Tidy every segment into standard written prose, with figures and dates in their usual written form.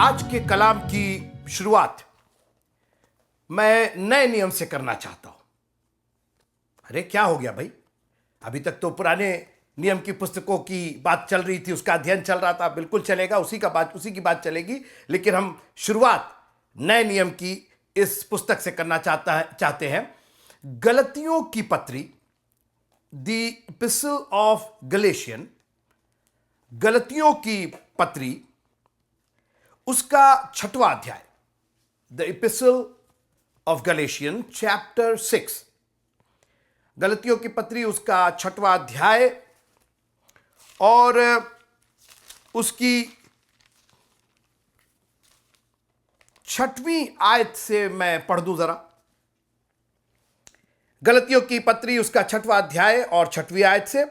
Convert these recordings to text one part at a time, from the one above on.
आज के कलाम की शुरुआत मैं नए नियम से करना चाहता हूं। अरे क्या हो गया भाई, अभी तक तो पुराने नियम की पुस्तकों की बात चल रही थी, उसका अध्ययन चल रहा था। बिल्कुल चलेगा, उसी की बात चलेगी, लेकिन हम शुरुआत नए नियम की इस पुस्तक से करना चाहते हैं। गलतियों की पत्री, द एपिस्टल ऑफ गलेशियन, गलतियों की पत्री, उसका 6वां अध्याय, the epistle of Galatian chapter 6, गलतियों की पत्री उसका 6वां अध्याय और उसकी 6वीं आयत से मैं पढ़ दूं जरा। गलतियों की पत्री उसका 6वां अध्याय और 6वीं आयत से,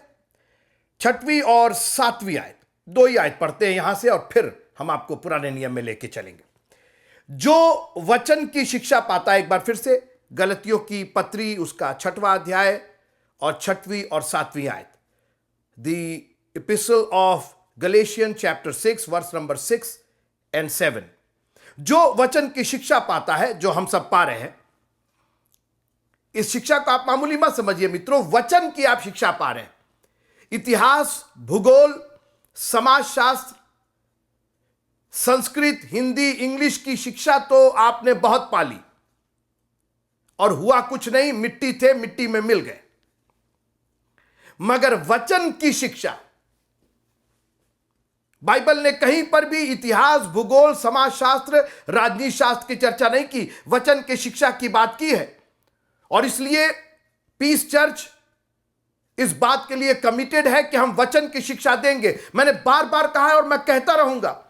6वीं और 7वीं आयत, 2 ही आयत पढ़ते हैं यहां से और फिर हम आपको पुराने नियम में लेके चलेंगे। जो वचन की शिक्षा पाता है, एक बार फिर से, गलतियों की पत्री उसका 6वां अध्याय और 6वीं और 7वीं आयत, the epistle of Galatian chapter 6 verse number 6 and 7। जो वचन की शिक्षा पाता है, जो हम सब पा रहे हैं, इस शिक्षा को आप मामूली मत समझिए मित्रों, वचन की आप शिक्षा पा रहे हैं। इतिहास, भूगोल, समाजशास्त्र, संस्कृत, हिंदी, इंग्लिश की शिक्षा तो आपने बहुत पाली और हुआ कुछ नहीं, मिट्टी थे, मिट्टी में मिल गए। मगर वचन की शिक्षा, बाइबल ने कहीं पर भी इतिहास, भूगोल, समाजशास्त्र, राजनीति शास्त्र की चर्चा नहीं की, वचन की शिक्षा की बात की है। और इसलिए पीस चर्च इस बात के लिए कमिटेड है कि हम वचन की शिक्षा देंगे। मैंने बार बार कहा है और मैं कहता रहूंगा,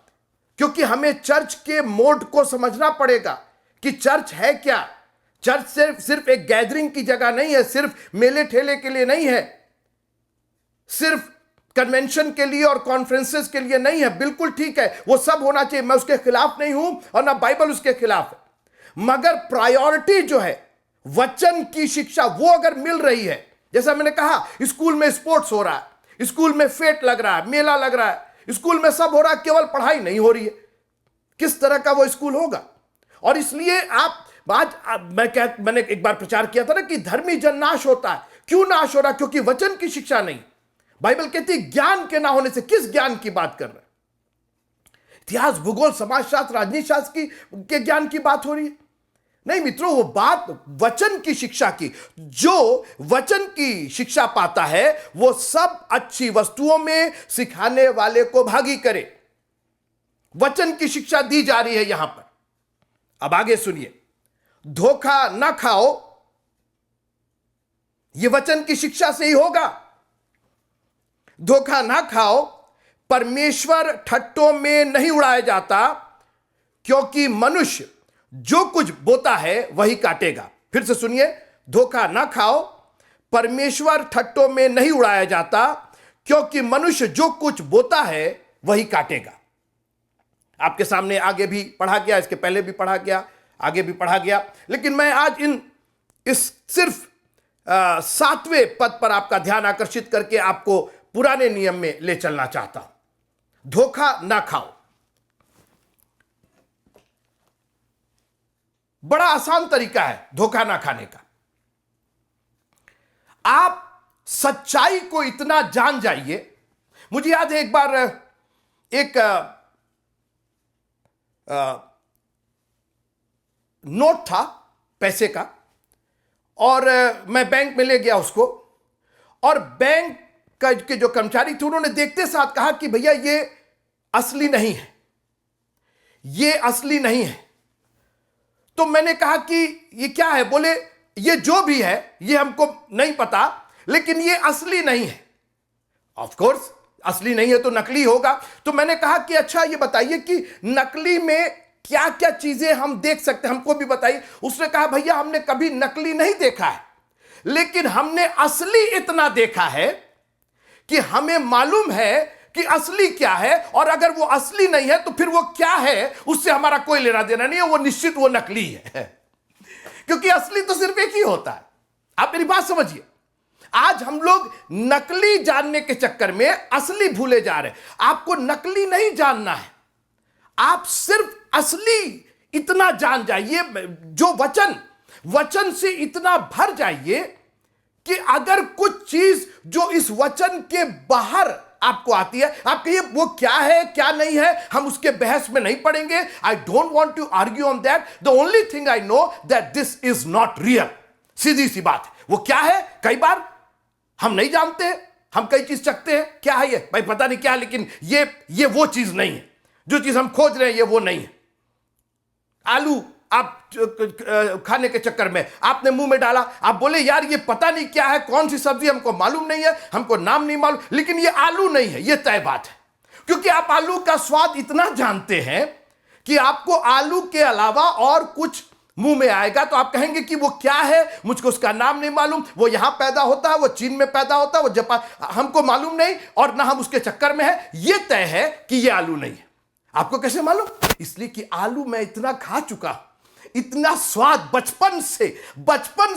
क्योंकि हमें चर्च के मोड को समझना पड़ेगा कि चर्च है क्या। चर्च सिर्फ एक गैदरिंग की जगह नहीं है, सिर्फ मेले ठेले के लिए नहीं है, सिर्फ कन्वेंशन के लिए और कॉन्फ्रेंसेस के लिए नहीं है। बिल्कुल ठीक है, वो सब होना चाहिए, मैं उसके खिलाफ नहीं हूं और ना बाइबल उसके खिलाफ है। मगर प्रायोरिटी जो है वचन की शिक्षा, वो अगर मिल रही है, जैसा मैंने कहा, स्कूल में स्पोर्ट्स हो रहा है, स्कूल में फेट लग रहा है, मेला लग रहा है, स्कूल में सब हो रहा है, केवल पढ़ाई नहीं हो रही है, किस तरह का वो स्कूल होगा। और इसलिए मैंने एक बार प्रचार किया था ना कि धर्मी जन नाश होता है। क्यों नाश हो रहा? क्योंकि वचन की शिक्षा नहीं। बाइबल कहती है ज्ञान के ना होने से। किस ज्ञान की बात कर रहे हैं? इतिहास, भूगोल, समाजशास्त्र, राजनीति शास्त्र के ज्ञान की बात हो रही है? नहीं मित्रों, वो बात वचन की शिक्षा की। जो वचन की शिक्षा पाता है वो सब अच्छी वस्तुओं में सिखाने वाले को भागी करे। वचन की शिक्षा दी जा रही है यहां पर। अब आगे सुनिए, धोखा ना खाओ, यह वचन की शिक्षा से ही होगा। धोखा ना खाओ, परमेश्वर ठट्टों में नहीं उड़ाया जाता, क्योंकि मनुष्य जो कुछ बोता है वही काटेगा। फिर से सुनिए, धोखा ना खाओ, परमेश्वर ठट्टों में नहीं उड़ाया जाता, क्योंकि मनुष्य जो कुछ बोता है वही काटेगा। आपके सामने आगे भी पढ़ा गया, इसके पहले भी पढ़ा गया, आगे भी पढ़ा गया, लेकिन मैं आज इस सिर्फ 7वें पद पर आपका ध्यान आकर्षित करके आपको पुराने नियम में ले चलना चाहता हूं। धोखा ना खाओ। बड़ा आसान तरीका है धोखा ना खाने का। आप सच्चाई को इतना जान जाइए। मुझे याद है एक बार एक नोट था पैसे का, और मैं बैंक में ले गया उसको, और बैंक का के जो कर्मचारी थे उन्होंने देखते साथ कहा कि भैया ये असली नहीं है, ये असली नहीं है। तो मैंने कहा कि ये क्या है? बोले ये जो भी है ये हमको नहीं पता, लेकिन ये असली नहीं है। ऑफ कोर्स असली नहीं है तो नकली होगा। तो मैंने कहा कि अच्छा ये बताइए कि नकली में क्या क्या चीजें हम देख सकते हैं, हमको भी बताइए। उसने कहा भैया हमने कभी नकली नहीं देखा है, लेकिन हमने असली इतना देखा है कि हमें मालूम है कि असली क्या है, और अगर वो असली नहीं है तो फिर वो क्या है उससे हमारा कोई लेना देना नहीं है, वो निश्चित वो नकली है। क्योंकि असली तो सिर्फ एक ही होता है। आप मेरी बात समझिए। आज हम लोग नकली जानने के चक्कर में असली भूले जा रहे हैं। आपको नकली नहीं जानना है, आप सिर्फ असली इतना जान जाइए, जो वचन से इतना भर जाइए कि अगर कुछ चीज जो इस वचन के बाहर आपको आती है, आप कहिए वो क्या है क्या नहीं है, हम उसके बहस में नहीं पड़ेंगे। I don't want to argue on that. The only thing I know that this is not real. सीधी सी बात है। वो क्या है, कई बार हम नहीं जानते, हम कई चीज चखते हैं, क्या है ये भाई पता नहीं क्या है, लेकिन ये वो चीज नहीं है। जो चीज हम खोज रहे हैं ये वो नहीं है। आलू आप खाने के चक्कर में आपने मुंह में डाला, आप बोले यार ये पता नहीं क्या है, कौन सी सब्जी, हमको मालूम नहीं है, हमको नाम नहीं मालूम, लेकिन ये आलू नहीं है, ये तय बात है। क्योंकि आप आलू का स्वाद इतना जानते हैं कि आपको आलू के अलावा और कुछ मुंह में आएगा तो आप कहेंगे कि वो क्या है, मुझको उसका नाम नहीं मालूम, वो यहां पैदा होता है, वो चीन में पैदा होता है, वो जापान, हमको मालूम नहीं और ना हम उसके चक्कर में है। ये तय है कि ये आलू नहीं है। आपको कैसे मालूम? इसलिए कि आलू मैं इतना खा चुका, इतना स्वाद बचपन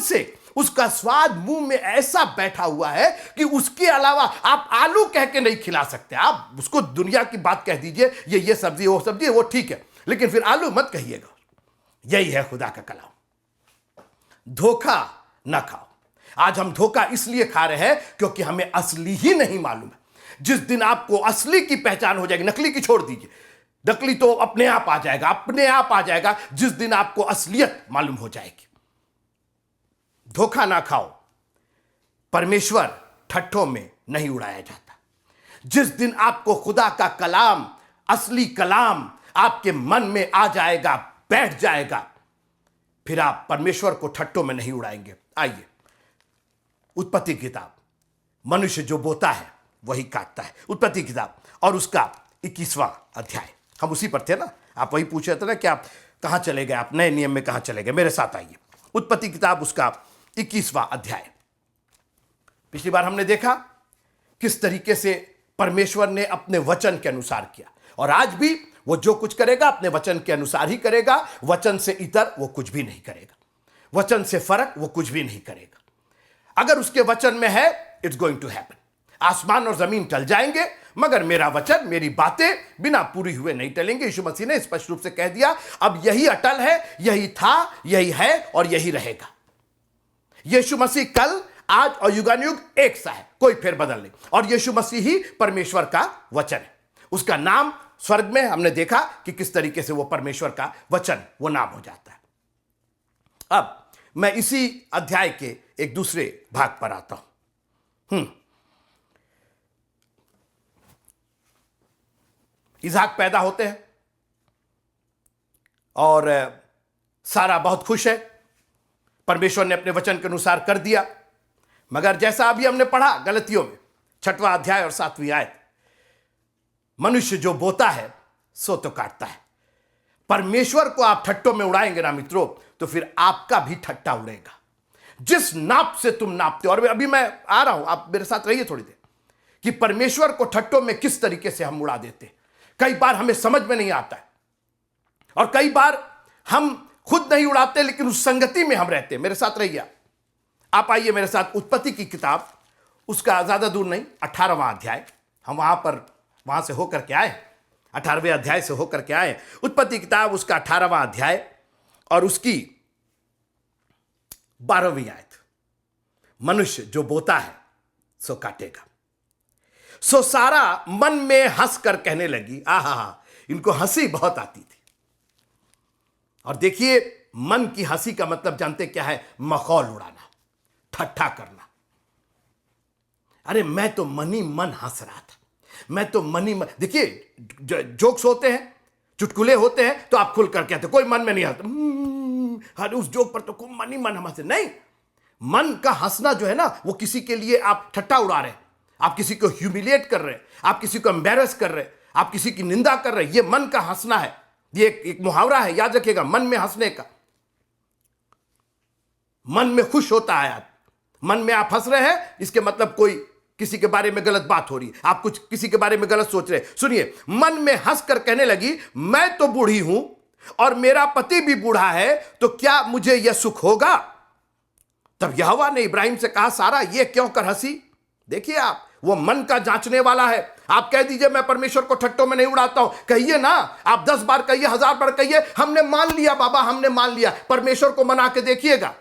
से उसका स्वाद मुंह में ऐसा बैठा हुआ है कि उसके अलावा आप आलू कह के नहीं खिला सकते। आप उसको दुनिया की बात कह दीजिए, ये सब्जी वो सब्जी वो ठीक है, लेकिन फिर आलू मत कहिएगा। यही है खुदा का कलाम। धोखा ना खाओ। आज हम धोखा इसलिए खा रहे हैं क्योंकि हमें असली ही नहीं मालूम है। जिस दिन आपको असली की पहचान हो जाएगी, नकली की छोड़ दीजिए, नकली तो अपने आप आ जाएगा जिस दिन आपको असलियत मालूम हो जाएगी। धोखा ना खाओ। परमेश्वर ठट्ठों में नहीं उड़ाया जाता। जिस दिन आपको खुदा का कलाम, असली कलाम आपके मन में आ जाएगा, बैठ जाएगा, फिर आप परमेश्वर को ठट्ठों में नहीं उड़ाएंगे। आइए, उत्पत्ति किताब, मनुष्य जो बोता है वही काटता है। उत्पत्ति किताब और उसका 21वां अध्याय। हम उसी पर थे ना, आप वही पूछ रहे थे ना कि आप कहां चले गए, आप नए नियम में कहां चले गए। मेरे साथ आइए, उत्पत्ति किताब उसका 21वां अध्याय। पिछली बार हमने देखा किस तरीके से परमेश्वर ने अपने वचन के अनुसार किया, और आज भी वो जो कुछ करेगा अपने वचन के अनुसार ही करेगा। वचन से इतर वो कुछ भी नहीं करेगा, वचन से फर्क वो कुछ भी नहीं करेगा। अगर उसके वचन में है, इट्स गोइंग टू हैपन। आसमान और जमीन टल जाएंगे मगर मेरा वचन, मेरी बातें बिना पूरी हुए नहीं टलेंगे। यीशु मसीह ने स्पष्ट रूप से कह दिया, अब यही अटल है, यही था, यही है और यही रहेगा। यीशु मसीह कल, आज और युगानुयुग एक सा है, कोई फेरबदल नहीं। और यीशु मसीह ही परमेश्वर का वचन है। उसका नाम स्वर्ग में हमने देखा कि किस तरीके से वो परमेश्वर का वचन, वो नाम हो जाता है। अब मैं इसी अध्याय के एक दूसरे भाग पर आता हूं। इसहाक पैदा होते हैं और सारा बहुत खुश है, परमेश्वर ने अपने वचन के अनुसार कर दिया। मगर जैसा अभी हमने पढ़ा गलतियों में 6वां अध्याय और 7वीं आयत, मनुष्य जो बोता है सो तो काटता है। परमेश्वर को आप ठट्टों में उड़ाएंगे ना मित्रों, तो फिर आपका भी ठट्टा उड़ेगा। जिस नाप से तुम नापते हो, और अभी मैं आ रहा हूं, आप मेरे साथ रहिए थोड़ी देर, कि परमेश्वर को ठट्टों में किस तरीके से हम उड़ा देते हैं। कई बार हमें समझ में नहीं आता है, और कई बार हम खुद नहीं उड़ाते लेकिन उस संगति में हम रहते हैं। मेरे साथ रहिए, आप आइए मेरे साथ उत्पत्ति की किताब, उसका ज्यादा दूर नहीं, 18वां अध्याय। हम वहां से होकर के आए, 18वें अध्याय से होकर के आए। उत्पत्ति किताब उसका 18वां अध्याय और उसकी 12वीं आयत। मनुष्य जो बोता है सो काटेगा। सो सारा मन में हंसकर कहने लगी, आहा, इनको हंसी बहुत आती थी। और देखिए, मन की हंसी का मतलब जानते क्या है? मखौल उड़ाना, ठट्ठा करना। अरे मैं तो मनी मन हंस रहा था, मैं तो मनी मन। देखिए, जोक्स होते हैं, चुटकुले होते हैं, तो आप खुल कर कहते, कोई मन में नहीं हंसता, अरे उस जोक पर तो कोई मनी मन हंसे नहीं। मन का हंसना जो है ना, वो किसी के लिए आप ठट्टा उड़ा रहे हैं, आप किसी को ह्यूमिलिएट कर रहे हैं, आप किसी को एम्बैरस कर रहे हैं, आप किसी की निंदा कर रहे हैं। ये मन का हंसना है। ये एक मुहावरा है, याद रखिएगा, मन में हंसने का। मन में खुश होता है, आप मन में आप हंस रहे हैं, इसके मतलब कोई किसी के बारे में गलत बात हो रही है, आप कुछ किसी के बारे में गलत सोच रहे हैं। सुनिए, मन में हंसकर कहने लगी, मैं तो बूढ़ी हूं और मेरा पति भी बूढ़ा है, तो क्या मुझे यह सुख होगा? तब यहोवा ने इब्राहिम से कहा, सारा ये क्यों कर हंसी? देखिए आप, वो मन का जांचने वाला है। आप कह दीजिए मैं परमेश्वर को ठट्टों में नहीं उड़ाता हूं, कहिए ना, आप 10 बार कहिए, 1000 बार कहिए, हमने मान लिया बाबा, हमने मान लिया। परमेश्वर को मना के देखिएगा,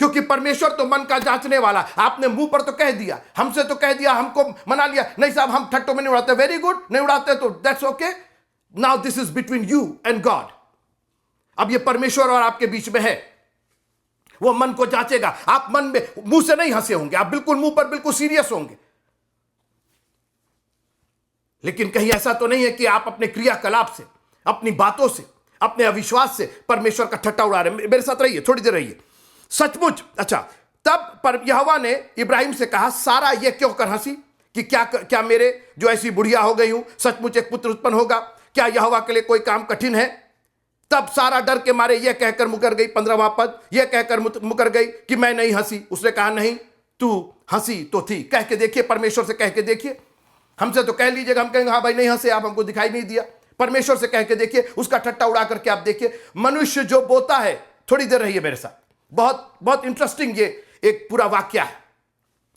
क्योंकि परमेश्वर तो मन का जांचने वाला। आपने मुंह पर तो कह दिया, हमसे तो कह दिया, हमको मना लिया, नहीं साहब हम ठट्टों में नहीं उड़ाते, वेरी गुड, नहीं उड़ाते तो that's okay. Now this is between you and God. अब ये परमेश्वर और आपके बीच में है। वो मन को जांचेगा। आप मन में मुंह से नहीं हंसे होंगे, आप बिल्कुल मुंह पर बिल्कुल सीरियस होंगे, लेकिन कहीं ऐसा तो नहीं है कि आप अपने क्रियाकलाप से, अपनी बातों से, अपने अविश्वास से परमेश्वर का ठट्टा उड़ा रहे हैं। मेरे साथ रहिए, थोड़ी देर रहिए। सचमुच अच्छा, तब पर यहोवा ने इब्राहिम से कहा, सारा ये क्यों कर हंसी कि क्या मेरे जो ऐसी बुढ़िया हो गई हूं सचमुच एक पुत्र उत्पन्न होगा? क्या यहोवा के लिए कोई काम कठिन है? तब सारा डर के मारे यह कहकर मुकर गई, 15वां पद, यह कहकर मुकर गई कि मैं नहीं हंसी। उसने कहा, नहीं तू हंसी तो थी। कह के देखिए, परमेश्वर से कह के देखिए। हमसे तो कह लीजिएगा, हम कहेंगे हाँ भाई नहीं हंसे आप, हमको दिखाई नहीं दिया। परमेश्वर से कह के देखिए, उसका ठट्टा उड़ा करके आप देखिए। मनुष्य जो बोता है, थोड़ी देर रहिए मेरे साथ, बहुत बहुत इंटरेस्टिंग ये एक पूरा वाक्य है।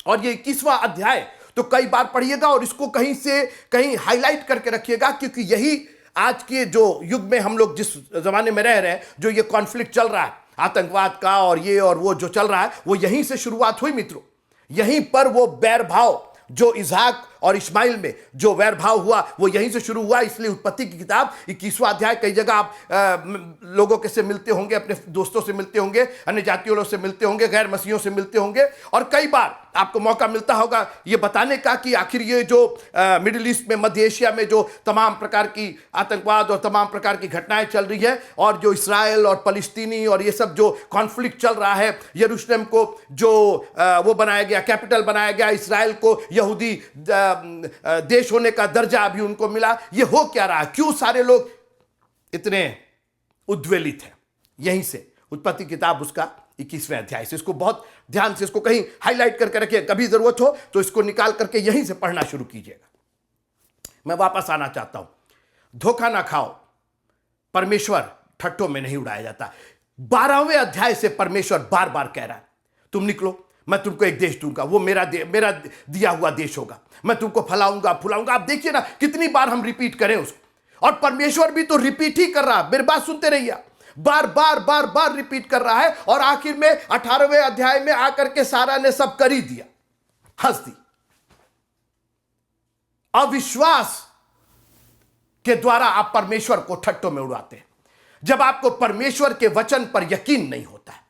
और ये 21वां अध्याय तो कई बार पढ़िएगा और इसको कहीं से कहीं हाईलाइट करके रखिएगा, क्योंकि यही आज के जो युग में हम लोग जिस जमाने में रह रहे हैं, जो ये कॉन्फ्लिक्ट चल रहा है आतंकवाद का और ये और वो जो चल रहा है, वो यहीं से शुरुआत हुई मित्रों। यहीं पर वो बैर भाव जो इसहाक और इस्माइल में जो वैर भाव हुआ, वो यहीं से शुरू हुआ। इसलिए उत्पत्ति की किताब 21वां अध्याय, कई जगह आप लोगों के से मिलते होंगे, अपने दोस्तों से मिलते होंगे, अन्य जातियों से मिलते होंगे, गैर मसीहियों से मिलते होंगे, और कई बार आपको मौका मिलता होगा ये बताने का कि आखिर ये जो मिडिल ईस्ट में, मध्य एशिया में जो तमाम प्रकार की आतंकवाद और तमाम प्रकार की घटनाएं चल रही है, और जो इसराइल और फलस्तीनी और ये सब जो कॉन्फ्लिक्ट चल रहा है, यरूशलेम को जो वो बनाया गया, कैपिटल बनाया गया, इसराइल को यहूदी देश होने का दर्जा अभी उनको मिला, ये हो क्या रहा है? क्यों सारे लोग इतने उद्वेलित हैं? यहीं से उत्पत्ति किताब उसका 21वें अध्याय से, इसको बहुत ध्यान से इसको कहीं हाईलाइट करके रखिए, कभी जरूरत हो तो इसको निकाल करके यहीं से पढ़ना शुरू कीजिएगा। मैं वापस आना चाहता हूं, धोखा ना खाओ, परमेश्वर ठट्टों में नहीं उड़ाया जाता। 12वें अध्याय से परमेश्वर बार बार कह रहा है, तुम निकलो, मैं तुमको एक देश दूंगा, वो मेरा दिया हुआ देश होगा, मैं तुमको फलाऊंगा फुलाऊंगा। आप देखिए ना कितनी बार हम रिपीट करें उसको, और परमेश्वर भी तो रिपीट ही कर रहा है। मेरी बात सुनते रहिए, बार बार बार बार रिपीट कर रहा है, और आखिर में 18वें अध्याय में आकर के सारा ने सब कर ही दिया, हंस दी। अविश्वास के द्वारा आप परमेश्वर को ठट्टों में उड़ाते हैं, जब आपको परमेश्वर के वचन पर यकीन नहीं होता है।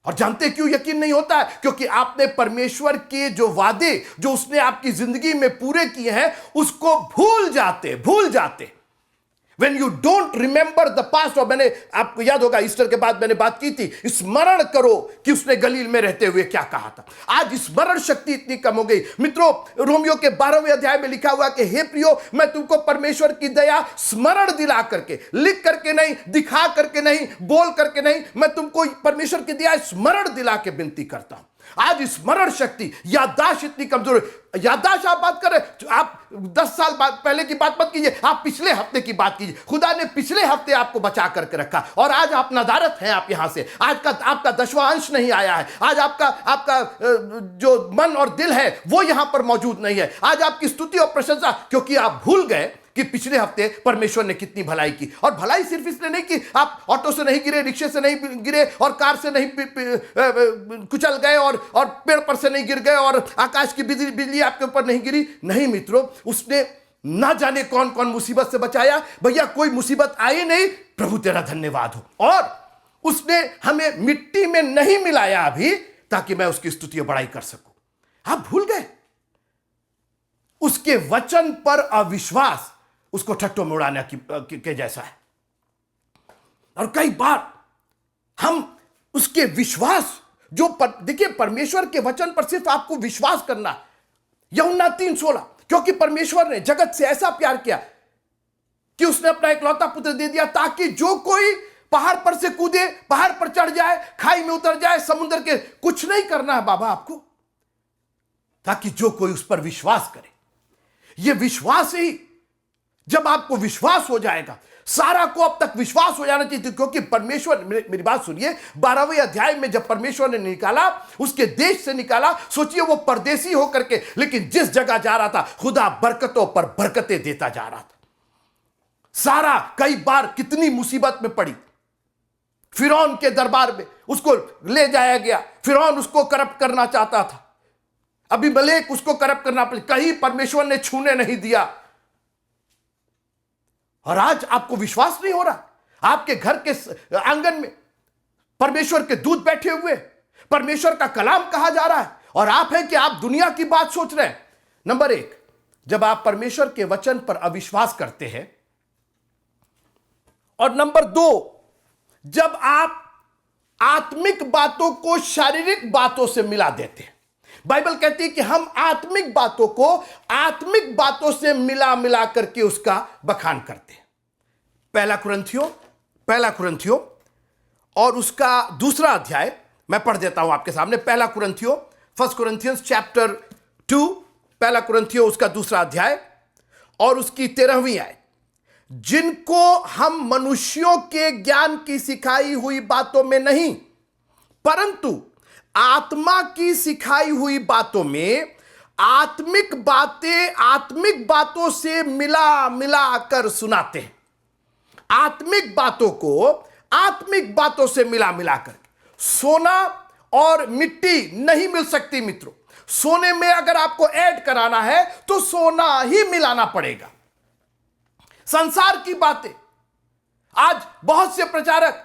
और जानते क्यों यकीन नहीं होता है? क्योंकि आपने परमेश्वर के जो वादे जो उसने आपकी जिंदगी में पूरे किए हैं उसको भूल जाते। When you don't remember the past, और मैंने आपको याद होगा ईस्टर के बाद मैंने बात की थी, स्मरण करो कि उसने गलील में रहते हुए क्या कहा था। आज स्मरण शक्ति इतनी कम हो गई मित्रों। रोमियो के 12वें अध्याय में लिखा हुआ कि हे प्रियो, मैं तुमको परमेश्वर की दया स्मरण दिला करके, लिख करके नहीं, दिखा करके नहीं, बोल करके नहीं, मैं तुमको परमेश्वर की दया स्मरण दिला के विनती करता हूं। आज स्मरण शक्ति, याददाश्त इतनी कमजोर है। याददाश्त आप बात करें, आप 10 साल पहले की बात मत कीजिए, आप पिछले हफ्ते की बात कीजिए। खुदा ने पिछले हफ्ते आपको बचा करके रखा, और आज आप नदारत हैं, आप यहां से, आज का आपका 10वां अंश नहीं आया है, आज आपका जो मन और दिल है वो यहां पर मौजूद नहीं है। आज आपकी स्तुति और प्रशंसा, क्योंकि आप भूल गए कि पिछले हफ्ते परमेश्वर ने कितनी भलाई की। और भलाई सिर्फ इसने नहीं की, आप ऑटो से नहीं गिरे, रिक्शे से नहीं गिरे, और कार से नहीं कुचल गए, और पेड़ पर से नहीं गिर गए, और आकाश की बिजली आपके ऊपर नहीं गिरी। नहीं मित्रों, उसने ना जाने कौन कौन मुसीबत से बचाया। भैया कोई मुसीबत आई नहीं, प्रभु तेरा धन्यवाद हो। और उसने हमें मिट्टी में नहीं मिलाया अभी, ताकि मैं उसकी स्तुति और बड़ाई कर सकूं। आप भूल गए। उसके वचन पर अविश्वास उसको ठट्टों में उड़ाने के जैसा है। और कई बार हम उसके विश्वास जो देखिए, परमेश्वर के वचन पर सिर्फ आपको विश्वास करना है। यूहन्ना 3:16, क्योंकि परमेश्वर ने जगत से ऐसा प्यार किया कि उसने अपना इकलौता पुत्र दे दिया, ताकि जो कोई पहाड़ पर से कूदे, पहाड़ पर चढ़ जाए, खाई में उतर जाए, समुद्र के, कुछ नहीं करना है बाबा आपको, ताकि जो कोई उस पर विश्वास करे। यह विश्वास ही, जब आपको विश्वास हो जाएगा, सारा को अब तक विश्वास हो जाना चाहिए, क्योंकि परमेश्वर, मेरी बात सुनिए, 12वें अध्याय में जब परमेश्वर ने निकाला, उसके देश से निकाला, सोचिए वो परदेसी होकर के, लेकिन जिस जगह जा रहा था खुदा बरकतों पर बरकतें देता जा रहा था। सारा कई बार कितनी मुसीबत में पड़ी, फिरौन के दरबार में उसको ले जाया गया, फिरौन उसको करप्ट करना चाहता था, अबीमेलेक उसको करप्ट करना पड़ा, कहीं परमेश्वर ने छूने नहीं दिया। और आज आपको विश्वास नहीं हो रहा, आपके घर के आंगन में परमेश्वर के दूत बैठे हुए, परमेश्वर का कलाम कहा जा रहा है, और आप हैं कि आप दुनिया की बात सोच रहे हैं। नंबर 1, जब आप परमेश्वर के वचन पर अविश्वास करते हैं, और नंबर 2, जब आप आत्मिक बातों को शारीरिक बातों से मिला देते हैं। बाइबल कहती है कि हम आत्मिक बातों को आत्मिक बातों से मिला करके उसका बखान करते हैं। पहला कुरिन्थियों और उसका दूसरा अध्याय मैं पढ़ देता हूं आपके सामने। पहला कुरिन्थियों, 1 Corinthians chapter 2, पहला कुरिन्थियों उसका दूसरा अध्याय और उसकी 13वीं आयत। जिनको हम मनुष्यों के ज्ञान की सिखाई हुई बातों में नहीं, परंतु आत्मा की सिखाई हुई बातों में आत्मिक बातों से मिला कर सुनाते हैं। आत्मिक बातों को आत्मिक बातों से मिला कर। सोना और मिट्टी नहीं मिल सकती मित्रों। सोने में अगर आपको ऐड कराना है तो सोना ही मिलाना पड़ेगा। संसार की बातें, आज बहुत से प्रचारक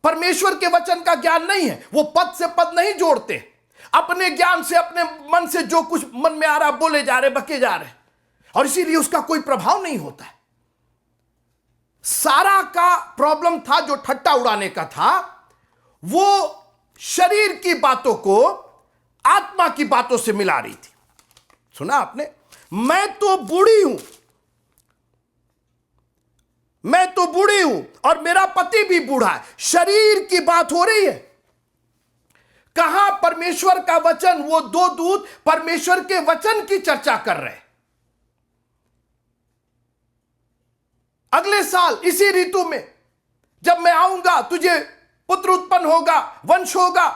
परमेश्वर के वचन का ज्ञान नहीं है, वो पद से पद नहीं जोड़ते, अपने ज्ञान से, अपने मन से जो कुछ मन में आ रहा बोले जा रहे, बके जा रहे, और इसीलिए उसका कोई प्रभाव नहीं होता है। सारा का प्रॉब्लम था जो ठट्टा उड़ाने का था, वो शरीर की बातों को आत्मा की बातों से मिला रही थी। सुना आपने, मैं तो बूढ़ी हूं और मेरा पति भी बूढ़ा है। शरीर की बात हो रही है। कहां परमेश्वर का वचन, वो 2 दूत परमेश्वर के वचन की चर्चा कर रहे हैं। अगले साल इसी ऋतु में जब मैं आऊंगा, तुझे पुत्र उत्पन्न होगा, वंश होगा।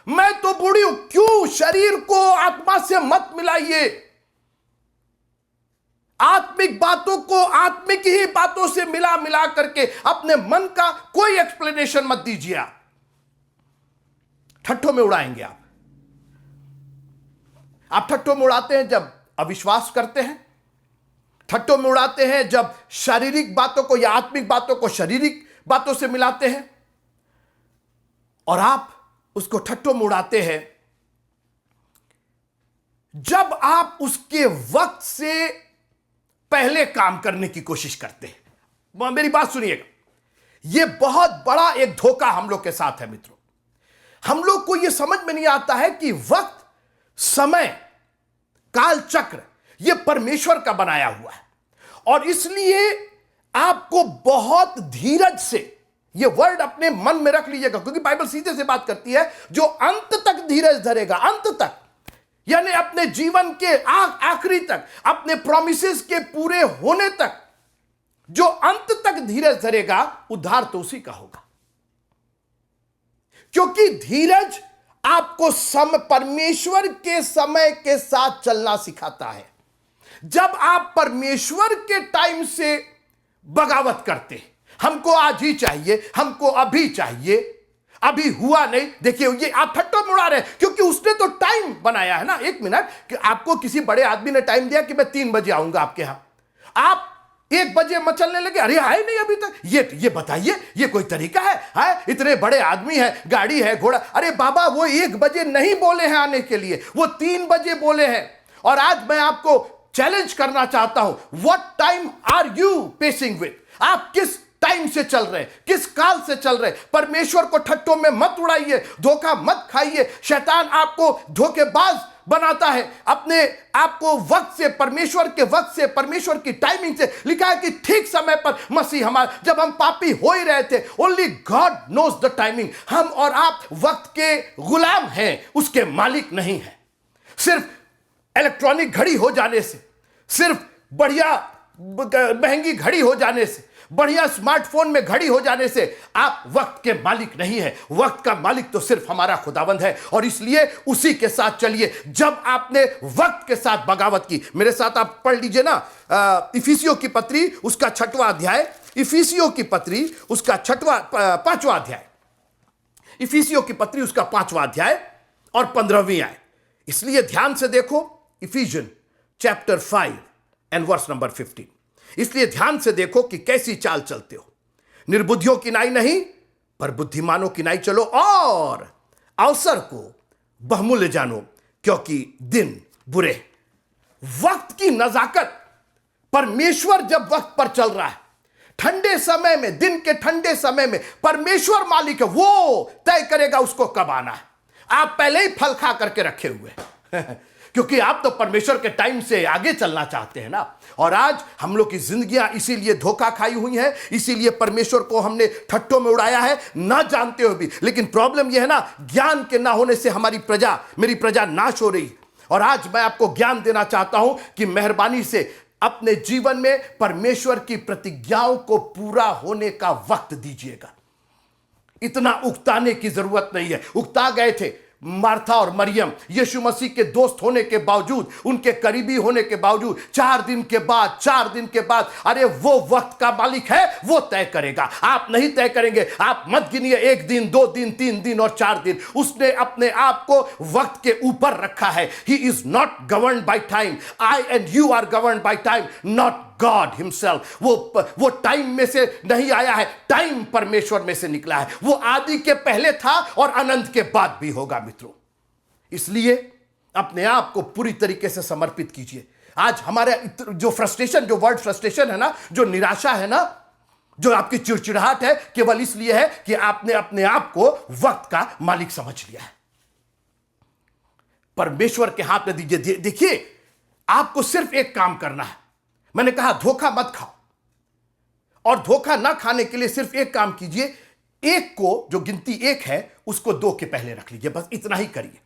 मैं तो बूढ़ी हूं। क्यों? शरीर को आत्मा से मत मिलाइए। आत्मिक बातों को आत्मिक ही बातों से मिला करके अपने मन का कोई एक्सप्लेनेशन मत दीजिए। आप ठट्ठों में उड़ाएंगे। आप ठट्ठों में उड़ाते हैं जब अविश्वास करते हैं, ठट्ठों में उड़ाते हैं जब शारीरिक बातों को या आत्मिक बातों को शारीरिक बातों से मिलाते हैं, और आप उसको ठट्ठों में उड़ाते हैं जब आप उसके वक्त से पहले काम करने की कोशिश करते हैं। मेरी बात सुनिएगा, यह बहुत बड़ा एक धोखा हम लोग के साथ है मित्रों। हम लोग को यह समझ में नहीं आता है कि वक्त, समय, काल चक्र यह परमेश्वर का बनाया हुआ है, और इसलिए आपको बहुत धीरज से यह वर्ड अपने मन में रख लीजिएगा, क्योंकि बाइबल सीधे से बात करती है, जो अंत तक धीरज धरेगा, अंत तक, यानी अपने जीवन के आखिरी तक, अपने प्रोमिसेस के पूरे होने तक, जो अंत तक धीरज धरेगा, उद्धार तो उसी का होगा। क्योंकि धीरज आपको परमेश्वर के समय के साथ चलना सिखाता है। जब आप परमेश्वर के टाइम से बगावत करते हैं, हमको आज ही चाहिए, हमको अभी चाहिए, अभी हुआ नहीं, देखिए ये आप ठट्ठों में उड़ा रहे हैं, क्योंकि उसने तो टाइम बनाया है ना। 1 मिनट, कि आपको किसी बड़े आदमी ने टाइम दिया कि मैं 3 बजे आऊंगा आपके यहां, आप 1 बजे मचलने लगे, अरे आए नहीं अभी तक, ये बताइए, ये कोई तरीका है? इतने बड़े आदमी है, गाड़ी है, घोड़ा। अरे बाबा, वो 1 बजे नहीं बोले हैं आने के लिए, वो 3 बजे बोले हैं। और आज मैं आपको चैलेंज करना चाहता हूं, what time are you pacing with? आप किस टाइम से चल रहे, किस काल से चल रहे? परमेश्वर को ठट्ठों में मत उड़ाइए, धोखा मत खाइए। शैतान आपको धोखेबाज बनाता है। अपने आपको वक्त से, परमेश्वर के वक्त से, परमेश्वर की टाइमिंग से, लिखा है कि ठीक समय पर मसीह हमारा, जब हम पापी हो ही रहे थे, only God knows the timing. हम और आप वक्त के गुलाम हैं, उसके मालिक नहीं हैं। सिर्फ इलेक्ट्रॉनिक घड़ी हो जाने से, सिर्फ बढ़िया महंगी घड़ी हो जाने से, बढ़िया स्मार्टफोन में घड़ी हो जाने से आप वक्त के मालिक नहीं है। वक्त का मालिक तो सिर्फ हमारा खुदावंद है, और इसलिए उसी के साथ चलिए। जब आपने वक्त के साथ बगावत की, मेरे साथ आप पढ़ लीजिए ना, इफिसियों की पत्री उसका 6वां अध्याय, इफिसियों की पत्री उसका 5वां अध्याय, इफिसियों की पत्री उसका 5वां अध्याय और 15वीं आयत। इसलिए ध्यान से देखो, Ephesians chapter 5 and verse number 15। इसलिए ध्यान से देखो कि कैसी चाल चलते हो। निर्बुद्धियों की नाई नहीं, पर बुद्धिमानों की नाई चलो, और अवसर को बहुमूल्य जानो, क्योंकि दिन बुरे। वक्त की नजाकत, परमेश्वर जब वक्त पर चल रहा है, ठंडे समय में, दिन के ठंडे समय में परमेश्वर मालिक है, वो तय करेगा उसको कब आना है। आप पहले ही फल खा करके रखे हुए हैं क्योंकि आप तो परमेश्वर के टाइम से आगे चलना चाहते हैं ना। और आज हम लोग की जिंदगियां इसीलिए धोखा खाई हुई हैं, इसीलिए परमेश्वर को हमने ठट्टों में उड़ाया है, ना जानते हुए भी। लेकिन प्रॉब्लम यह है ना, ज्ञान के ना होने से मेरी प्रजा नाश हो रही। और आज मैं आपको ज्ञान देना चाहता हूं कि मेहरबानी से अपने जीवन में परमेश्वर की प्रतिज्ञाओं को पूरा होने का वक्त दीजिएगा। इतना उकताने की जरूरत नहीं है। उकता गए थे मार्था और मरियम, यीशु मसीह के दोस्त होने के बावजूद, उनके करीबी होने के बावजूद। 4 दिन के बाद, अरे वो वक्त का मालिक है, वो तय करेगा, आप नहीं तय करेंगे। आप मत गिनिए 1 दिन, 2 दिन, 3 दिन और 4 दिन। उसने अपने आप को वक्त के ऊपर रखा है। He is not governed by time. I and you are governed by time, not God himself. वो टाइम में से नहीं आया है, टाइम परमेश्वर में से निकला है। वो आदि के पहले था और अनंत के बाद भी होगा मित्रों। इसलिए अपने आप को पूरी तरीके से समर्पित कीजिए। आज हमारे जो फ्रस्ट्रेशन, जो वर्ड फ्रस्ट्रेशन है ना, जो निराशा है ना, जो आपकी चिड़चिड़ाहट है, केवल इसलिए है कि आपने अपने आप को वक्त का मालिक समझ लिया है। परमेश्वर के हाथ में दीजिए। देखिए, आपको सिर्फ एक काम करना है। मैंने कहा धोखा मत खाओ, और धोखा ना खाने के लिए सिर्फ एक काम कीजिए। 1 को, जो गिनती 1 है, उसको 2 के पहले रख लीजिए। बस इतना ही करिए।